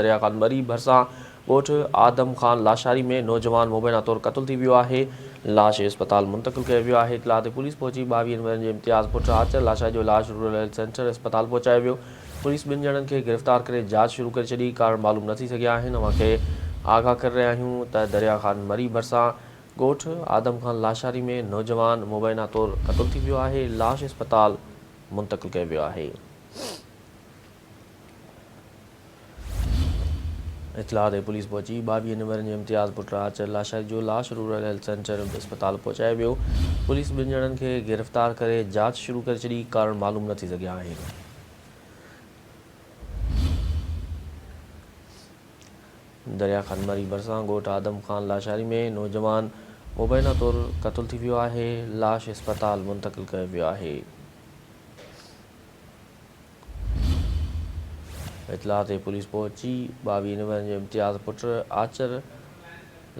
दरिया खान मरी भरिसां ॻोठ आदम खान लाशारी में नौजवान मुबैना तौरु क़तल थी वियो आहे। लाश अस्पताल मुंतक़िल कयो वियो आहे। इतलाह ते पुलिस पहुची 22 वरनि जे इम्तियाज़ पुट आचर लाशा जो लाश रूरल हेल्थ सेंटर अस्पताल पहुचायो वियो। पुलिस 2 ॼणनि खे गिरफ़्तार करे जांच शुरू करे छॾी। कारण मालूम न थी सघिया आहिनि। अव्हांखे आगाह करे रहिया आहियूं त दरिया खान मरी भरिसां ॻोठ आदम खान लाशारी में नौजवान मुबैना तौरु क़तल थी वियो आहे। लाश अस्पताल मुंतक़िल कयो वियो आहे। इतलाह ते पुलिस पहुची 22 वरनि जे इम्तियाज़ पुट आचर लाशारी जो लाश रूरल हेल्थ सेंटर अस्पताल पहुचायो वियो। पुलिस 2 ॼणनि खे गिरफ़्तार करे जांच शुरू करे छॾी। कारण मालूम न थी सघिया आहिनि। दरिया खान मरी भरिसां ॻोठ आदम खान लाशारी में नौजवान मुबैना तौरु क़तल थी वियो आहे। लाश अस्पताल मुंतक़िल कयो वियो आहे। इतलाह ते पुलिस पहुची 22 वरनि जे इम्तियाज़ पुट आचर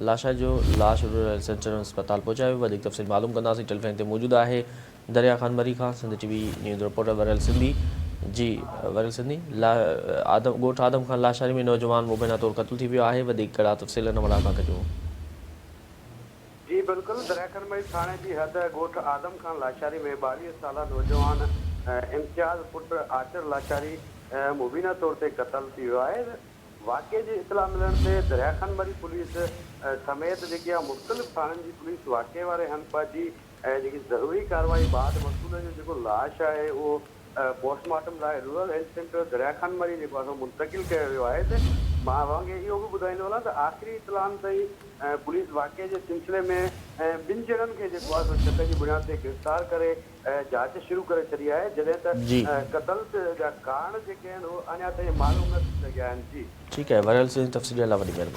लाशा जो लाश रूरल हेल्थ सेंटर अस्पताल पहुचायो। वधीक तफ़सील मालूम कंदासीं। टेलीफोन ते मौजूदु आहे दरिया Khan Marri Khan Sindh TV news reporter Waryal Sindhi. जी वरियल सिंधी, ॻोठ आदम खान लाशारी में नौजवान मुबैना तौरु क़तल थी वियो आहे। वधीक कहिड़ा तफ़सील हिन महिल आगाह कजो। जी बिल्कुल, दरिया खान मरी थाने की हद ॻोठ आदम खान लाशारी में 22 साला नौजवान इम्तियाज़ पुट आचर लाशारी मुबीना तौर ते क़तल थी वियो आहे। वाक़े जी इतला मिलण ते दरिया खान मरी पुलिस समेत जेकी आहे मुख़्तलिफ़ थाननि जी पुलिस वाक़े वारे हंधि पहुची जेकी ज़रूरी कार्रवाई बाद मक़सूद जो जेको लाश आहे उहो पोस्टमार्टम लाइ रूरल हेल्थ सेंटर दरिया खान मरी जेको आहे मुंतक़िल कयो वियो आहे। त मां अव्हांखे इहो बि ॿुधाईंदो हलां त आख़िरी इतलाहनि ताईं पुलिस वाक़े जे सिलसिले में 2 ॼणनि खे जेको आहे शक जी बुनियाद ते गिरफ़्तार करे जांच शुरू करे छॾी आहे। जॾहिं त क़तल जा कारण जेके आहिनि उहे अञा ताईं मालूम न थी सघिया आहिनि। जी ठीकु आहे, वरियल सिंधी तफ़सील लाइ वॾी महिरबानी।